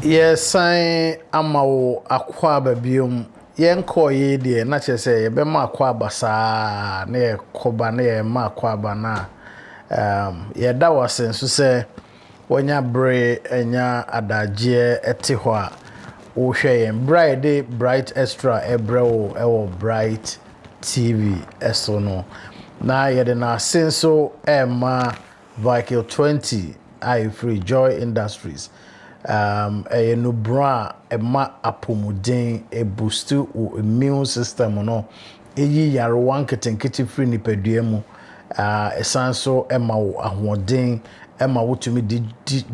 Yes, I am a aquaba biom. Yenko ye dear, not just say, be ma quaba sa near coba near ma quaba na. Yeah, that was sense to say, when ya bray and ya adagye etihwa. O share Bryt extra ebrewo ewo Bryt TV esono. Na yede na senso Emma Vehicle 20 I free Joy Industries. No bra ema apomuden e boost o immune system no eyi yare wan ketenkete free nipadua mu esanso ema wo ahoden ema wotumi di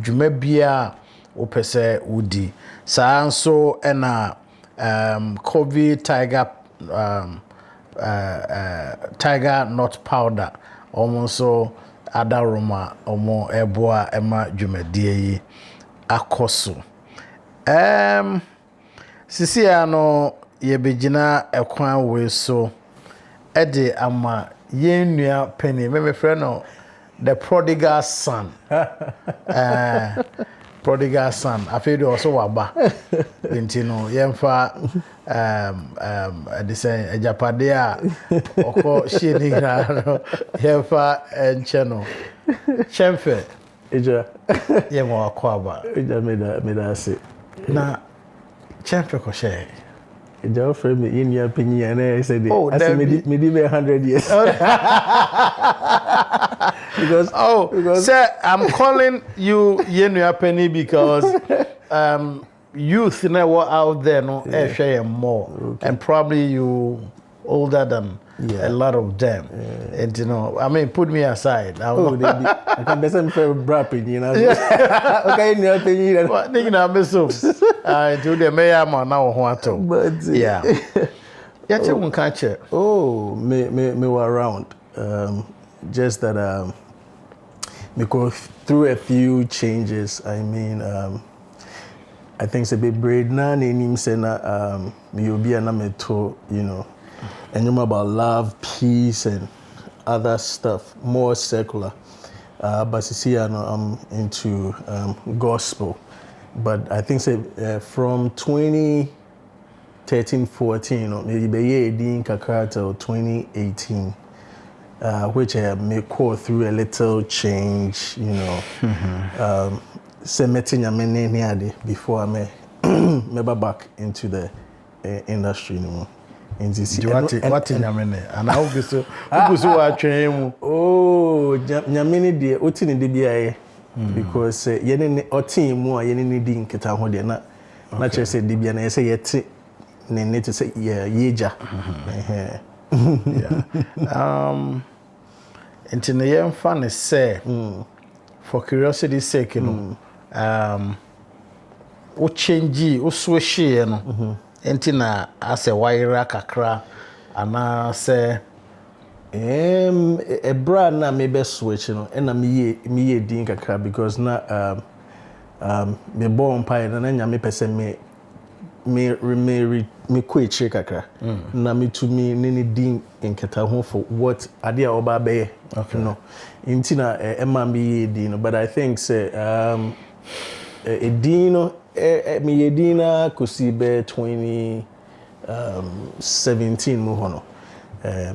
dwuma bia wo pese wudi sanso ena COVID tiger nut powder almost adaroma omo eboa ema dwumadie yi akoso sisi ano ye begina ekwan we so ede ama yenua penny me friend no the prodigal son prodigal son afedo also waba intino yemfa de say ajapade a oko sheni gra no yemfa encheno Chemphe Eja yemo akwaba eja meda se na Chemphe ko share eja offer me in your opinion I said as me be 100 years because sir, I'm calling you Yenua Penny because youth now out there no share more and probably you older than a lot of them and you know I mean put me aside I can be some for brapping you know okay Yenua Penny what thing na me so to the mayor man now want to but yeah you won't catch it me were around just that we go through a few changes. I mean, I think it's a bit Bryt now. Name say na you'll be an amateur, you know, and you know about love, peace, and other stuff, more secular. But see, I'm into gospel. But I think say from 2013, 14, maybe be in kakra till 2018. Which may go through a little change, you know. Say meeting nyame before I may back into the industry no. What nyame and how go so wa twen oh nyame de oti ne de bia because yene ne otin mu a yene ne di nketa ho de na chere say de bia na say yete ne to say yeja yeah into the young fan say for curiosity's sake you know o change o switch you know enti na as a wire kakra ana say a brand na me be switch you know and me ye din kakra because na me born pie na nya me pese me kweche kakra na me to me ne din enketa ho for what ade a oba be okay no intina ema me din but I think say edino me edina kosi be 2017 mo hono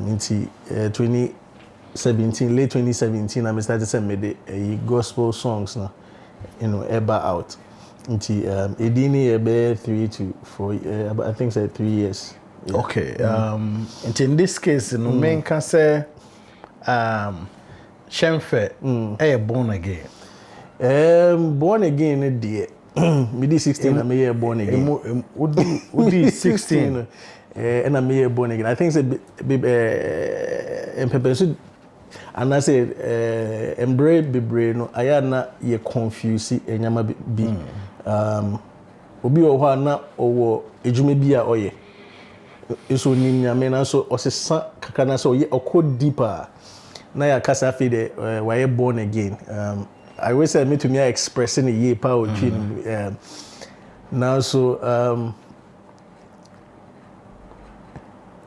inti 2017 late 2017 I started to me the gospel songs na you know ever out inti edini be 3 to 4 I think say 3 years. Yeah. Okay. In this case, no men can say Chemphe born again. Born again dear. Me di 16 and me born again. Would 16 and I me born again. I think say Pepe and I said Bryt no ayana ye confuse enyama bi obi o hwa na owo ejume bi a oye eso nim nyame na so osesa kaka na so ye okọ deeper na ya kasa fe de why born again I always say me to me expressing a ye power now so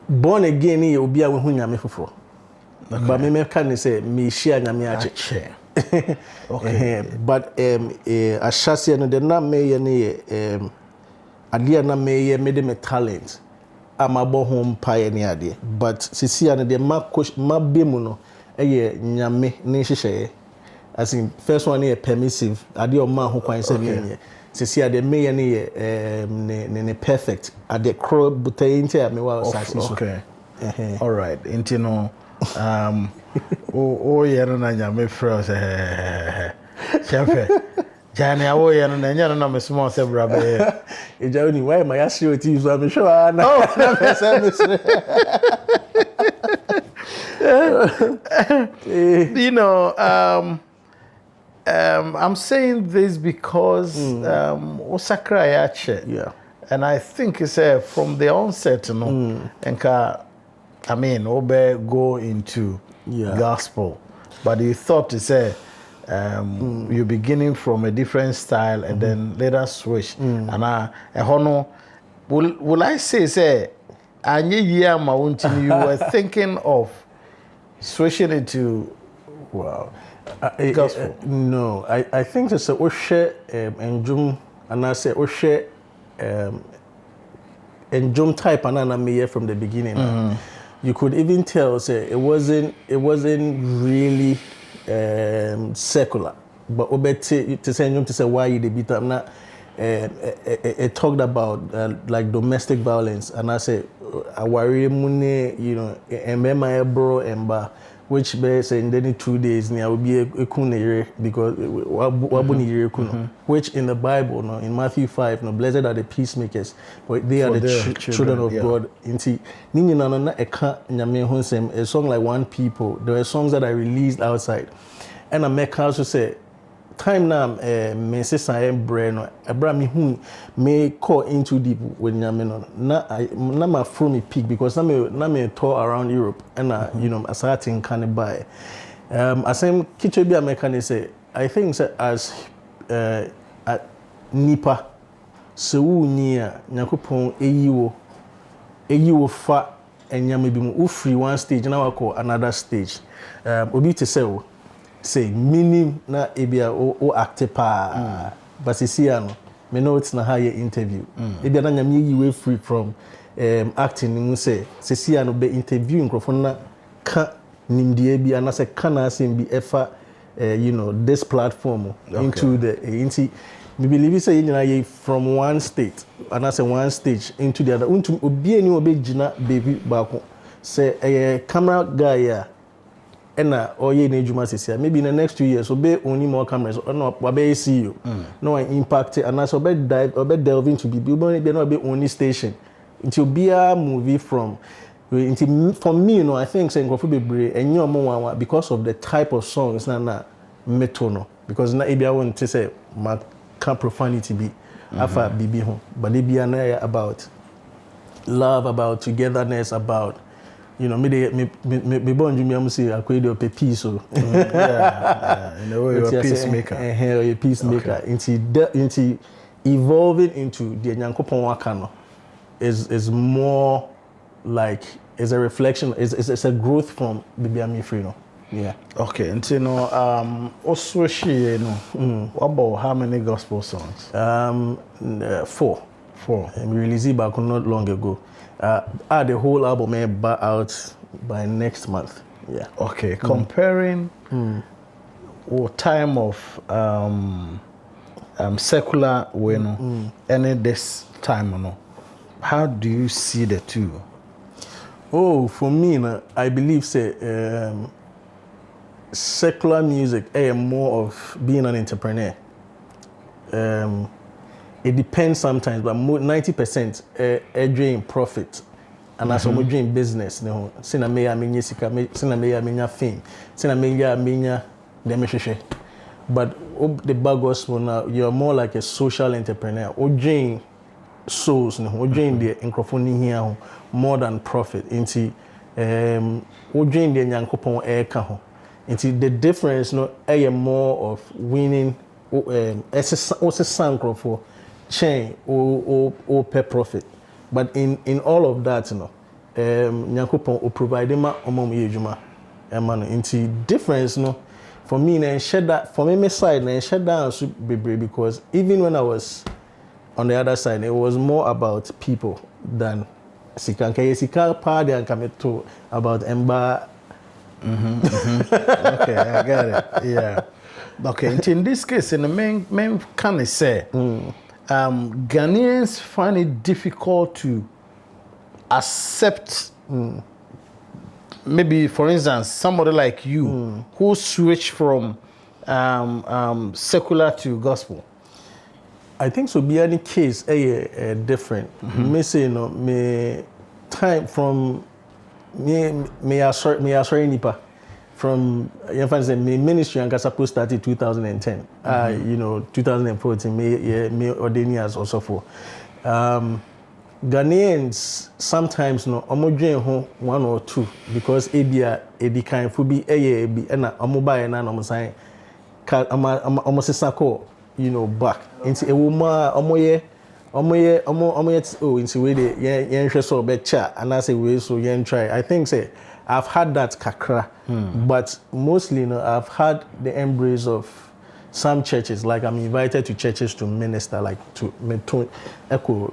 born again ye obi a we hu nyame foforo but me can say me share nyame ache Okay. But a chassis no the na me ne ade na me me de me talent amabo home pioneer ade but sisi an de ma be mu no nyame ne hyehyeye as in first one is permissive ade o ma ho kwan se me sisi ade me ne perfect ade crow butai nti a me wa asase so okay. All right. Into no oh yeah na nyame frɛ sɛ Chemphe Jani awo ya no nya no me small se bra be e ja oni why my asio ti so am sure na oh na me say me you know I'm saying this because Osakra yache yeah and I think it's from the onset no enka I mean obe go into gospel but you thought to say you're beginning from a different style and then later switch and will I say anye year ma you were thinking of switching into wow gospel no I think it's a share enjum and I say share enjum type and I me from the beginning you could even tell say it wasn't really secular but obete to say why you beat up na it talked about like domestic violence and I say aware mune you know emema bro emba which be say in the 2 days near will be a kunere because which in the Bible no in Matthew 5 no blessed are the peacemakers but they are the children of God inti nini na na eka nyame ho nsem a song like One People there were songs that I released outside and I make also say time now me say say brain no ebra me hu me call into deep with nyame no na ma from me peak because na me tour around Europe and you know asarting can buy asem kitche bi american say I think say as nipa se wu ni a nyakopon eyiwo fa enyame bi mu u free one stage na wako another stage obi te say meaning na ebia o acte pa but no me know it's na higher interview ebia na nyame yiwe free from acting mu say no be interview nkrofo na ka nimdie bi ana say kana asem bi efa you know this platform into the into me believe say you from one state and I say one stage into the other unto obi ani obi gina baby baako say camera guy ya ena oye na ejuma sisia maybe in the next 2 years obe only more cameras no wabe see you no impact and as obe delve into be no be only station until be a movie from for me you know I think say ngofo bebre enyo mo because of the type of songs na meto no because na ebia won to say ma can profanity be afa bibi ho but e bia na about love about togetherness about you know me born you me say akwede o peace so yeah in a way you're a peacemaker you're a peacemaker into evolving into the nyankopon waka no is more like is a reflection is a growth from bibia me free no yeah okay until no also she no about how many gospel songs 4 we released it back not long ago the whole album may be out by next month yeah okay comparing what time of secular way no and this time no how do you see the two? Oh, for me I believe say secular music more of being an entrepreneur. It depends sometimes, but 90% a dream profit. And as I'm doing business, you know, sina me amenya sika, sina me amenya fame, sina me amenya demesheshe. But the bad gospel now, you're more like a social entrepreneur. O dream souls, no, o dream the microphone here more than profit. Into o dream the nyankopon eka ho. Into the difference, no, more of winning. For chain or per profit, but in all of that, you know, nyankopon o provide ma omom yejuma, emano into difference, no, for me, and shed that for me side, and shed down so bebree because even when I was on the other side, it was more about people than sika. Sika party and come to about Emba. Okay, I got it. Yeah. Okay, in this case, in the main can I say, Ghanaians find it difficult to accept. Maybe, for instance, somebody like you who switch from secular to gospel. I think so. Be any case, different. Me say no, me time from me sorry nipa from me ministry and supposed started 2010. 2014 me ordained as also for. Ghanaians sometimes no omodwen ho one or two because ebia edikan fo bi ebi na omobae na no san ka omosesako back into a woman omoye into we the yen so becha and I say we so yen try. I think say I've had that kakra but mostly I've had the embrace of some churches, like I'm invited to churches to minister, like to echo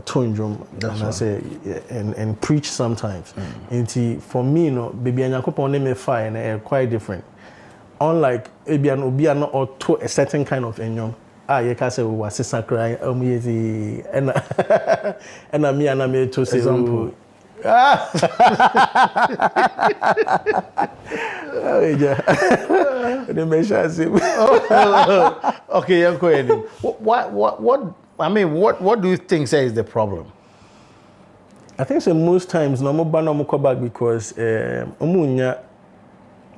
tone drum, and I say and preach sometimes. And for me, baby, and me fire and quite different. Unlike Obiano or to a certain kind of enyom. You can say we was cry and me and me to say example. Okay, you're going. What do you think is the problem? I think so most times no more come back because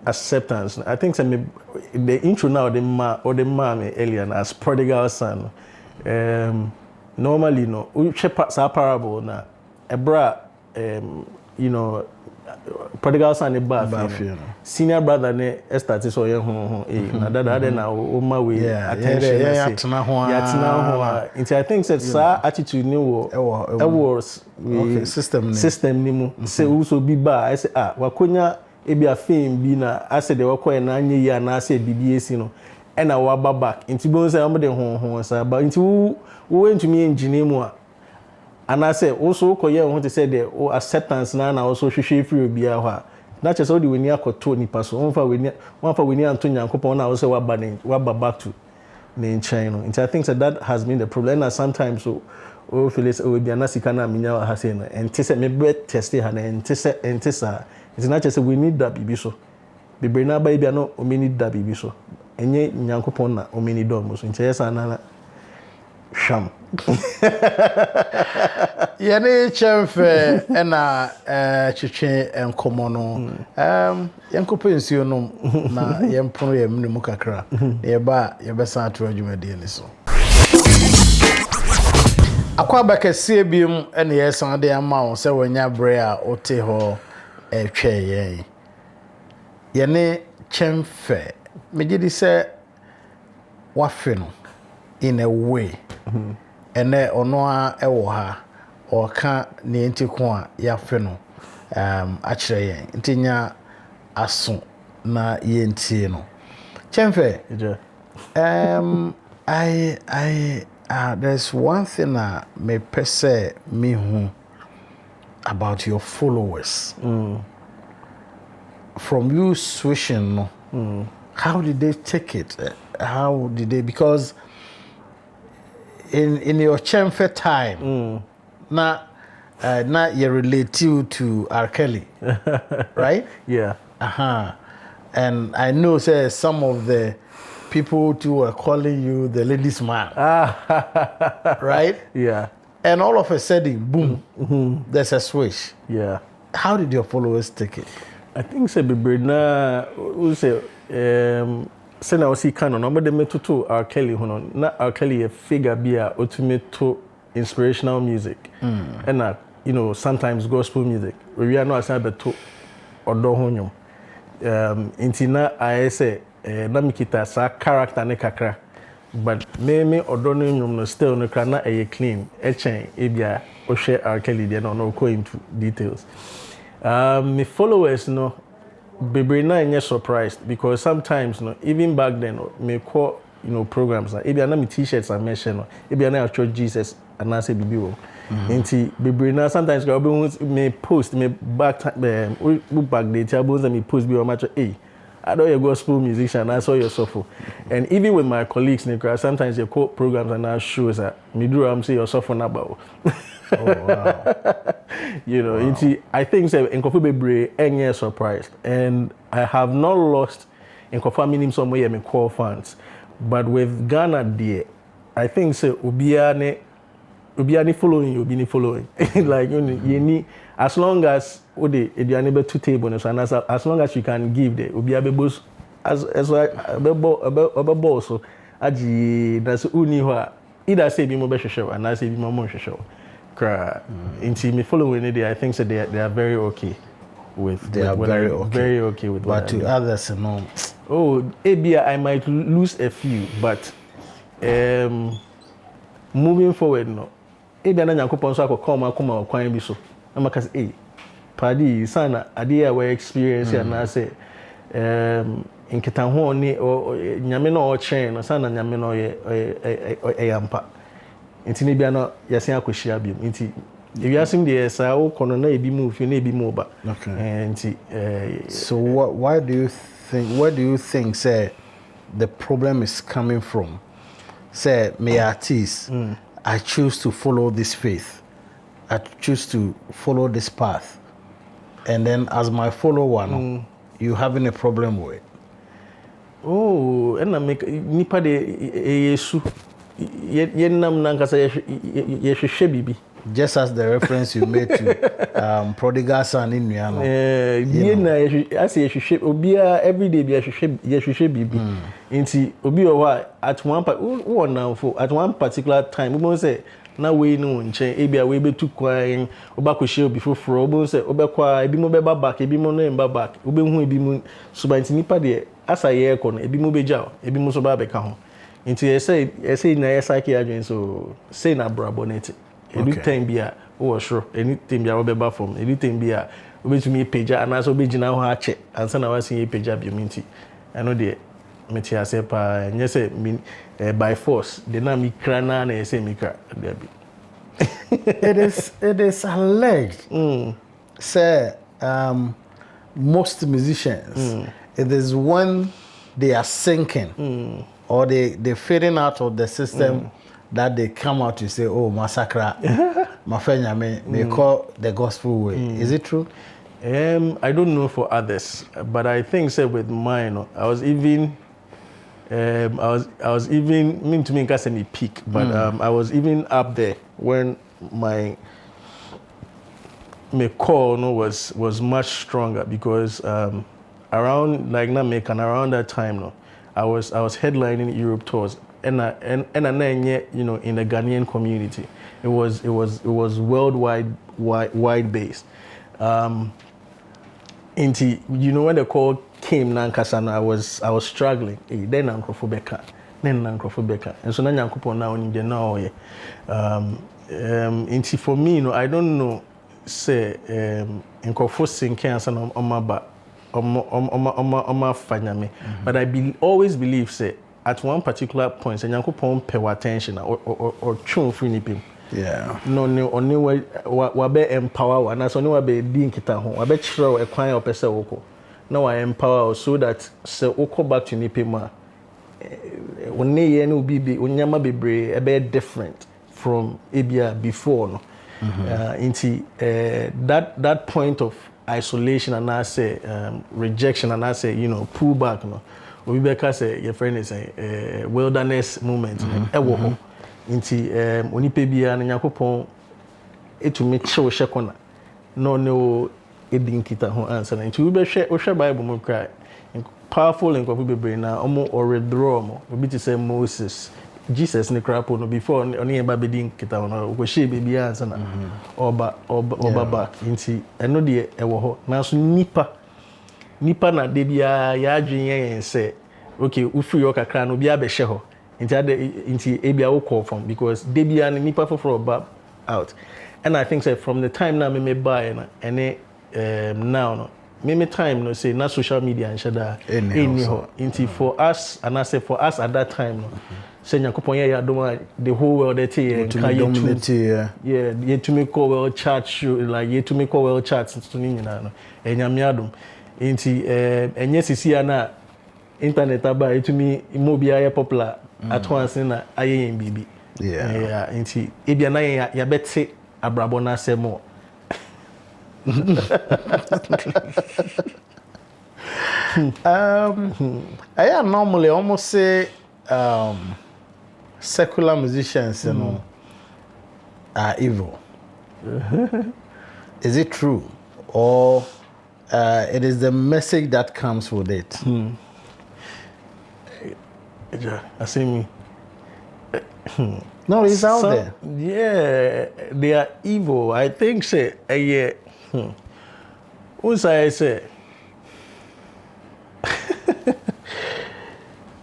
acceptance. I think the intro now the man alien as prodigal son. Normally we check parable na ebra prodigal son e bath senior brother ne start so ye ho na dada na o ma we attention ya tena ho I think that attitude ni wo system ni mu say also bi ba I say wakonya ebi afem bi na ase de wakoye na anye ya na ase bibi esi no e na wa back nti bo say am de ho sa ba nti wo entumi engine mu a and I say also koye ho te say the acceptance na also hwehwe free obi a ho a na che so de weni akoto nipa so won fa weni anto nyankopon na also wa ba back to the nchen no nti I think that has been the problem and sometimes so feel is we be na sika na minya ha say no enti say me be test ha na enti sa it's not just we need that bibi so bibi na ba bia no o me need that bibi so enye nyankopon na o me need dom so nche yesa na sham yene Chemphe ena twetwe enkomo no yankopo nsuo no na yempono ye mnemu kakra ye ba ye besa ato adwumadi ni so akwa bakase biem ena yesan de ama wo se wanya bre a ote ho twe yene Chemphe megidi se wafe no in a way ene ono a ewo ha o ka ne ntiko a yafe no a kire yen ntinya aso na yentie no Chemphe there's one thing me pese me hu about your followers from you switching no how did they take it how did they because in your Chemphe time na you relate you to R. Kelly right yeah and I know say some of the people too were calling you the ladies man right yeah and all of a sudden boom there's a switch yeah how did your followers take it I think say Bryt na we say say na osi canon no de metoto R. Kelly hono na R. Kelly a figure be a ultimate inspirational music and sometimes gospel music we are not as beto odo honyo intina I say na mikita sa character ne kakra but me odo no nyum no still no kra na e clean e chen e bia o hwe R. Kelly de no go into details me followers no bebree na nye surprised because sometimes no even back then no, me call programs na ebi na me t-shirts and mention no ebi na church Jesus and na say bibi wo nti bebree na sometimes go be me post me back day table me post be o match I know you're a gospel musician, I saw your suffer. And even with my colleagues, sometimes you quote programs and I shows that me do I'm say you're suffering about. Oh wow. Wow. I think in Kofu Bebre any surprised. And I have not lost in Kofu meaning somewhere me core fans. But with Ghana there, I think say Obiane following you, be following. Like you need as long as you are able to table and as long as you can give there, Obi abebos as so aji that's uni wa either say be mo be hwehwe and I say be mo hwehwe. Kra inti me following it I think so they are very okay with very okay with but to others no. Oh, maybe I might lose a few but moving forward no ebi na Nyankopon so akoma kwan bi so na maka say padi sana ade we experience na say nkita ho ni nyame na o chen no sana nyame na ye yampa nti ne bia no yesen akohia bi nti ewi asim de sa wo kono na ebi mu fi na ebi mu ba nti so where do you think say the problem is coming from? Say me artist I choose to follow this faith. I choose to follow this path. And then as my follower, you having a problem with it. Oh, and I make nipa de yesu. Yenam nankasa yehwehwe bibi. Just as the reference you made to prodigal son in Miano. I say yehwehwe obia every day be yehwehwe bibi. Nti obi o at one particular time we won't say na we no nche ebia we betu kwan obakohie obi foforo obo say obekwa ebi mo beba back ebi mo no emba back obehu ebi mo subanti nipa de asa ye ekono ebi mo beja ebi mo so ba beka ho nti say na ye sake adwen so say na braboneti ebi time bia wo sure anything bia obeba from anything bia obetumi page ana so obegina ho ache ansa na wasin ye page bi minti eno de metia say pa nye say by force the na mi kra na na say mi kra be it is alleged say most musicians it is when they are sinking or they're fading out of the system that they come out to say oh massacre my friend they call the gospel way. Is it true? I don't know for others but I think say with mine I was even mean to me in case me peak but I was even up there when my call was much stronger because around like around that time I was headlining Europe tours and in the Ghanaian community it was worldwide based when the call came nankasa I was struggling then Nkrofobeka and so na Nyankopon na oni de na oye for me I don't know say Nkrofo sinke ansa na omaba fanyame but I always believe say at one particular point say Nyankopon pay attention or tune free nipim. Yeah. No only wa be empower wa na so ni wa be di nkita ho wa be kire e kwan opese woko na wa empower so that say woko back to nipima wonne ye na obi be onyama bebre e be different from ebia before no that point of isolation and I say rejection and I say pull back no obi be ka say your friend is a wilderness moment e wo ho nti onipa bia na Yakopon etumi chewo hwekona no edinkita ho answer nti we be hwe Bible mo cry powerful and bebre na omo or withdraw mo obi ti say Moses Jesus ni crapo no before oni eba bedinkita no go hwe bia answer na oba back nti eno de e wo ho na so nipa na de bia ya adwen yen say okay we free your kakra no bia be hwe ho into ebia will call from because debia and nipa for out and I think say from the time now me buy and now me time no say na social media and shada anyhow into for us and I say for us at that time no say Nyankopon ya adom the whole world that yeah to me call world chat show like you to me call world chat to ni nyina no enyame adom into enye sisi na internet aba to me mo bia ya popular at once na ayen bibi yeah into e bia na ya betse abrabo na asemo I normally almost say secular musicians you know are evil. Is it true or it is the message that comes with it? I see me. No, it's out there. Yeah, they are evil. I think say yeah. What's I say?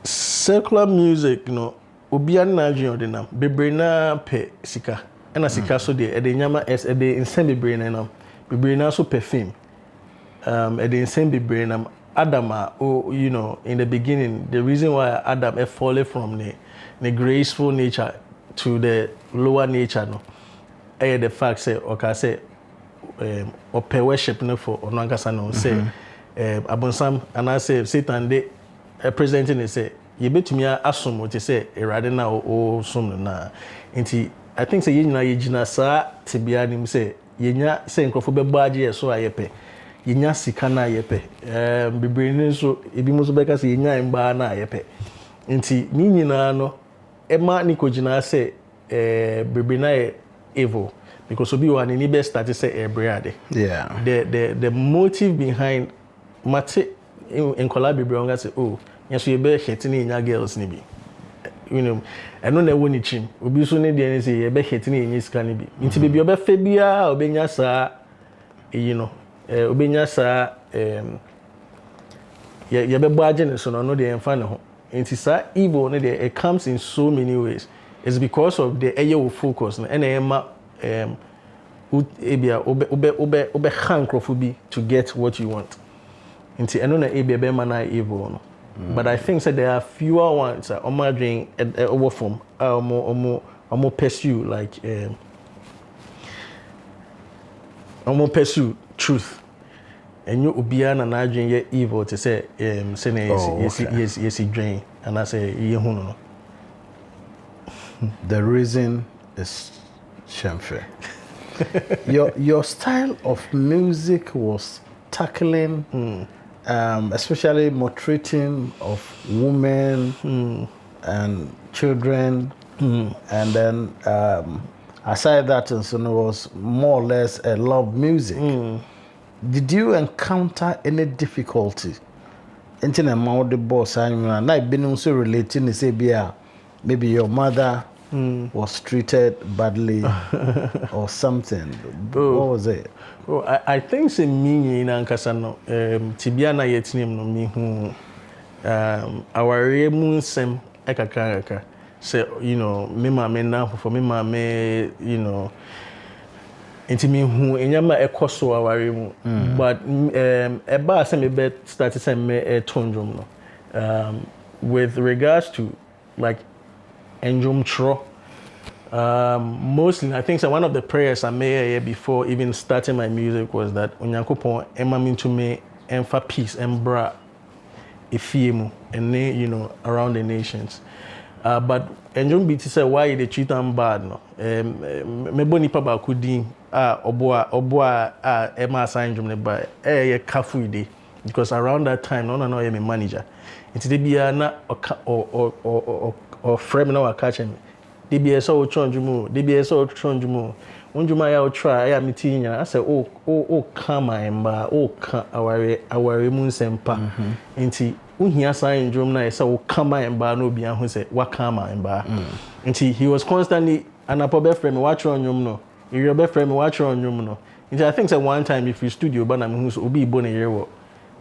Secular music, you know, obian na adwene odena bebre na pe sika. Na sika so de e nyama es e de insem bebre na nam. Bebre na so perfume. E de insem bebre na Adam you know, in the beginning, the reason why Adam fallen from the graceful nature to the lower nature no. The fact say okay say ope worship no for onankasa no say abonsam and I say Satan dey presenting it say you betumi asom what say erade na o som no na nti I think say yenyina yegina sa tebia nim say yenya say nkrofo bebo age so ayepe yenya sika na ayepe bibrini so ebi mo so beka say yenya mba na ayepe nti ni nyina no ema ni kogina say bibri na evil because obi one ni best start say ebrade yeah the motive behind mate in collab bibri on say oh yes we be hitting nya girls ni bi you know eno na woni chim obi so ne de say ye be hitting nya sika ni bi nti bebi obe fa bia obenya sa you know obenya sa ye be baaje ne so no de emfa ne ho nti sa evil ne de it comes in so many ways. It's because of the area focus and ema ebia obe hankrofobi to get what you want. Nti eno na ebia be man na evil no. But I think that there are fewer ones that doing over from more pursue like pursue truth. And you ubia na na dream ye evil to say yes dream and I say ye no. The reason is Chemphe. Your style of music was tackling, especially maltreating of women and children, and then aside that, it was more or less a love music. Did you encounter any difficulty? Anything about the boss? And I've been also relating to say, maybe your mother was treated badly or something. What was it? Oh, I think say me in Ankasano, Tibiana yetinim no me who our remunsem ekaka say you know me mama na for me mama you know inti me who enyama ekoso our remu but eba say me be start say me tondrum no with regards to like Enjum Tro. Mostly, I think so one of the prayers I made before even starting my music was that Onyankopon ema mintu me emfa peace embra efiemu and you know around the nations. But Enjum biti say why they treat them bad no. Me boni pa ba kudin oboa ema assign Enjum ne ba ye kafu ide because around that time no I am a manager. It's the bia na or frame na wakache me DBS o chonjumu DBS o chonjumu unjuma ya o try ya mitinya I say oh kama emba o ka aware mu nsempa nti unhia sign drum na say o kama emba no bia ho say wa kama emba nti he was constantly anapobe frame watch on nyum no you be frame watch on nyum no nti I think say one time if you studio ba na me hu so obi ibo na yere wo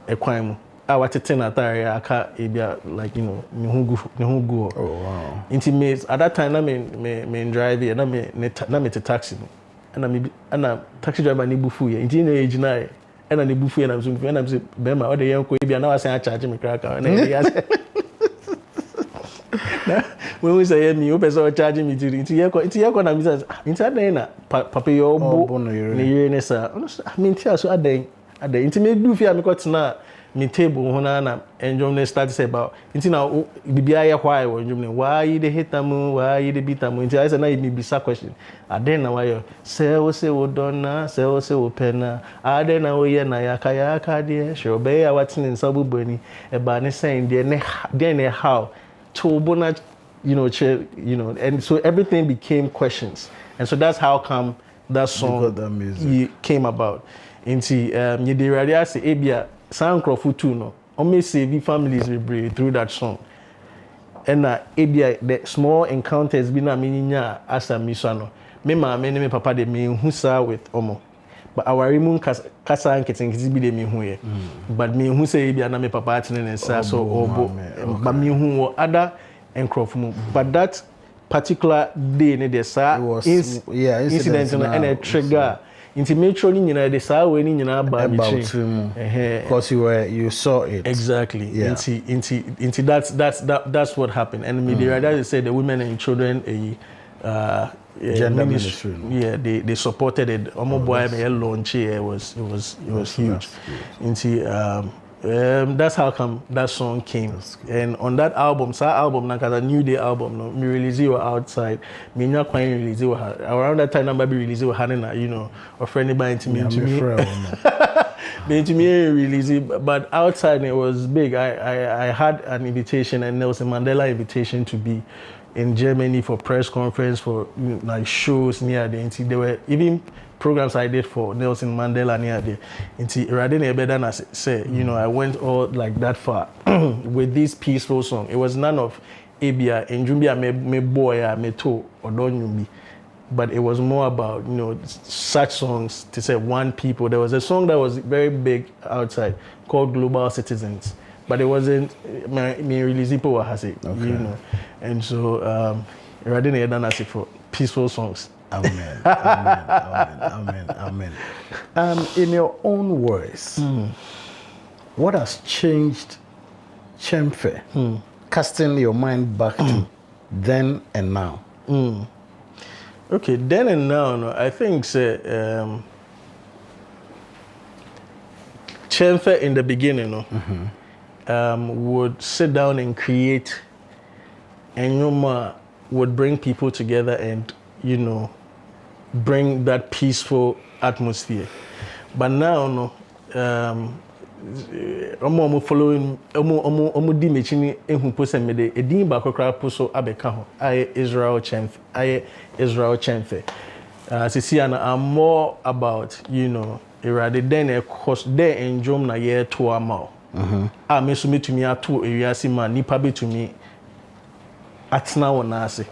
ekwan mu our atare aka ebia like you know me hu go oh wow intimate at that time na me drive na me taxi and na taxi driver ni bufu ye inti na ejina and on the buffet and I'm saying Bema or the young Quabia now I say I charge me cracker and when we say me open so charging me to into your business inside there papa your bo ne sir I mean tia so aden into me do fear me got na me table ho na enjom ne start say about into now bibia ye why why you dey hate am why you dey beat am into I say na me bisa question aden na why say we say we don na say we say we pena aden na we ye na yaka dey sure be ya watin in sabu boni e ba ne saying there ne how to bona and so everything became questions and so that's how come that song that music came about into you dey ready as ebia sound crowd too no almost save families through that song and ebia the small encounters be na meninya as a misano me ma me papa de me hu sa with omo but our imun kasa nketinketi bi de me hu ye but me hu say ebia na me papa atene ne sa so obo but me hu other encroachment but that particular day ne the sa incident and a trigger into naturally the sa we ni nyina ba because you saw it exactly into that's what happened and me they said the women and children gender ministry they supported it boy me launch it was huge into that's how come that song came and on that album na cause a new day album no me release it outside me nya kwan release it around that time number be release it hanna or friend by to me release it but outside it was big I had an invitation and Nelson Mandela invitation to be in Germany for press conference for like shows near there there were even programs I did for Nelson Mandela near there. Into Radine Ebedan say, I went all like that far with this peaceful song. It was none of Abia and Jumbia me boy me to or don't you me. But it was more about, such songs to say one people. There was a song that was very big outside called Global Citizens. But it wasn't me release people has it, And so Radine Ebedan say for peaceful songs. Amen. In your own words, what has changed Chemphe, casting your mind back to then and now? Okay, then and now, no, I think Chemphe in the beginning would sit down and create, and would bring people together and bring that peaceful atmosphere. But now, I'm following. I'm di mechini ehun pose me de edin ba kokra poso abeka ho. I Israel Chemphe. I'm more about rather than a cost there enjom na year to amount. Me so me to me ato ewiase ma nipa be to me atna wona ase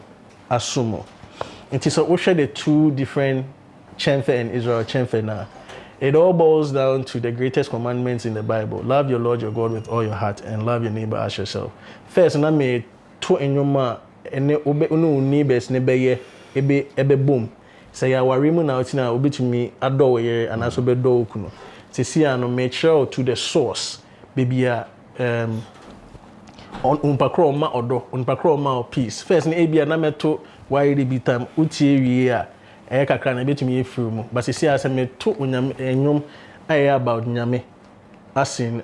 asumo. It is we share the two different Chemphe and Israel Chemphe now. It all boils down to the greatest commandments in the Bible. Love your Lord your God with all your heart and love your neighbor as yourself. First, na me to enyoma ene obe unu neighbors ne be ebe boom. Say ya wari mu na otina obi tumi ado ye and aso be do okuno. Sisi ano make sure to the source. Bibia on unpakro ma odo, unpakro ma peace. First na ebia na meto why the time utie wie a kakra na betumi efiri mu but se ase me to onyam enyom aye about nyame asin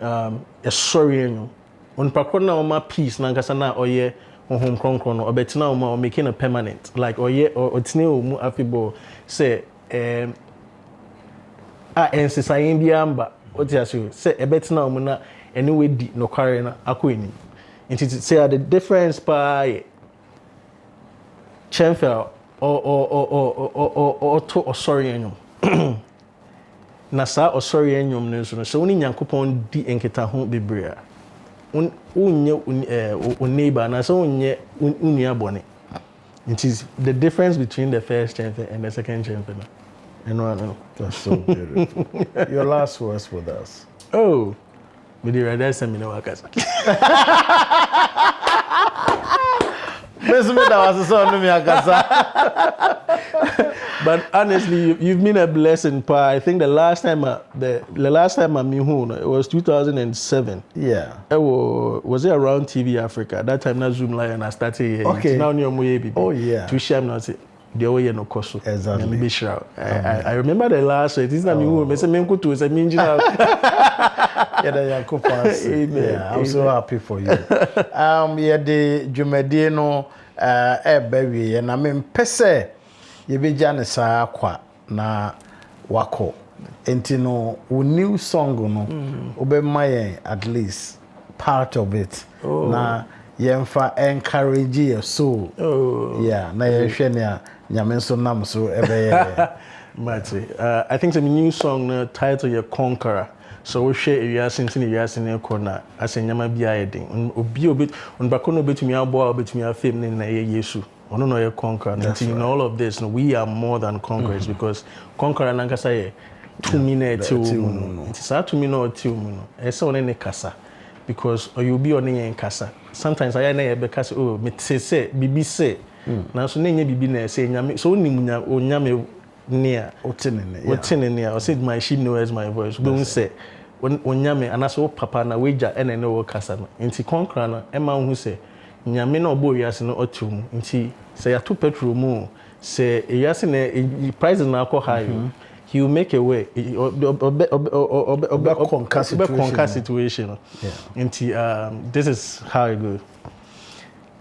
sorry enyom onpakro na oma peace na nkasa na oye honhom kronkron no obetina oma o making a permanent like oye otine omu afibo say ensisayen biamba otiaso say ebetina omu na anyway di no kware na akoeni nti say the difference by Chemphe or to sorry enyum na sa sorry enyum no so so oni nyankopon di enketa ho bebre a unye neighbor na so unye unua bone. It is the difference between the first Chemphe and the second Chemphe. No. That's so beautiful. Your last words with us. Oh, me dey rather send me no wakasa. Mesmo da was so no me akasa. But honestly, you've been a blessing, Pa. I think the last time I met you, it was 2007. Yeah. Was it around TV Africa? That time, na Zoom Lion, I started here. Okay. Now, you Oh, yeah. To share, not the way no koso. Exactly. I remember the last one. This time you me say me to say me Yeah, I'm so happy for you. Yeah, the Jumedi no baby, and I mean pese you be janisa kwa na wako. Enti no new song no ube my at least part of it. Na yemfa encourage your soul. Yeah, na yehwe ne nyame so nam so ebe I think the new song title your Conqueror. So we share areas in the corner as a nyama bi ayedin. Obi on bakono betumi abo betumi afem ne na yesu. Ono no your conqueror. In all of this, no, we are more than conquerors because conqueror nankasa ye to me na ti umu. It is to me no ti umu. Ese one ne kasa because you be on yen kasa. Sometimes I na be kasa oh me say bibi say. Na so na nya bibi na say nyame so onimunya onyame near otinene I said my sheep knows my voice. We say onyame anaso papa na weja ene ne wo kasa no nti konkra no e ma hu se nyame na obo wiase no otum nti say ya to petrol mu say wiase na price na akọ high he will make a way conquer situation nti this is how it goes.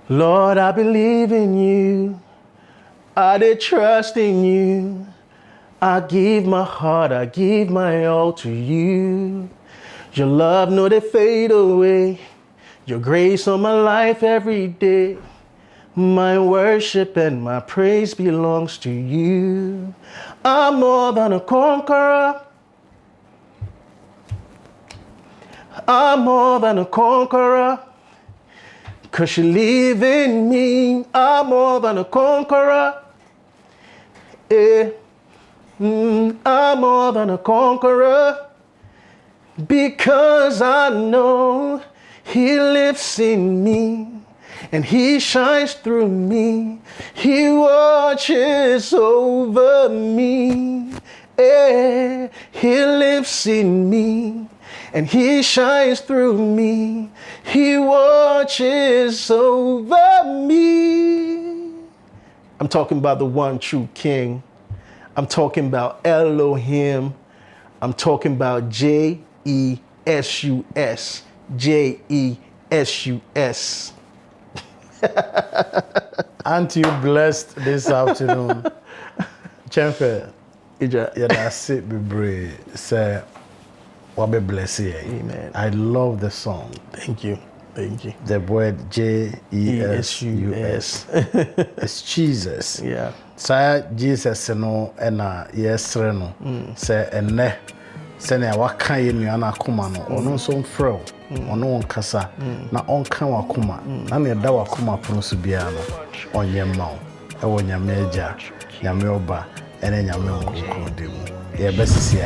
Lord, I believe in you, I did trust in you, I give my heart, I give my all to you. Your love, no, they fade away. Your grace on my life every day. My worship and my praise belongs to you. I'm more than a conqueror. I'm more than a conqueror. 'Cause you live in me. I'm more than a conqueror. I'm more than a conqueror because I know he lives in me and he shines through me. He watches over me. He lives in me and he shines through me. He watches over me. I'm talking about the one true King. I'm talking about Elohim. I'm talking about J-E-S-U-S. J-E-S-U-S. Aren't you blessed this afternoon? Chemphe, that's it, Bryt. Say, what be blessed here. Amen. I love the song. Thank you. Thank you. The word J-E-S-U-S. It's Jesus. Yeah. Say Jesus no ena yesre no. Say enne se na waka ye nuana akoma no ono nso mfrɛ ono onkasa na onka wakoma na na da wakoma pono so bia no onye ma wo e wo nyame agya nyame oba ene nyame onkoko demu ye besisi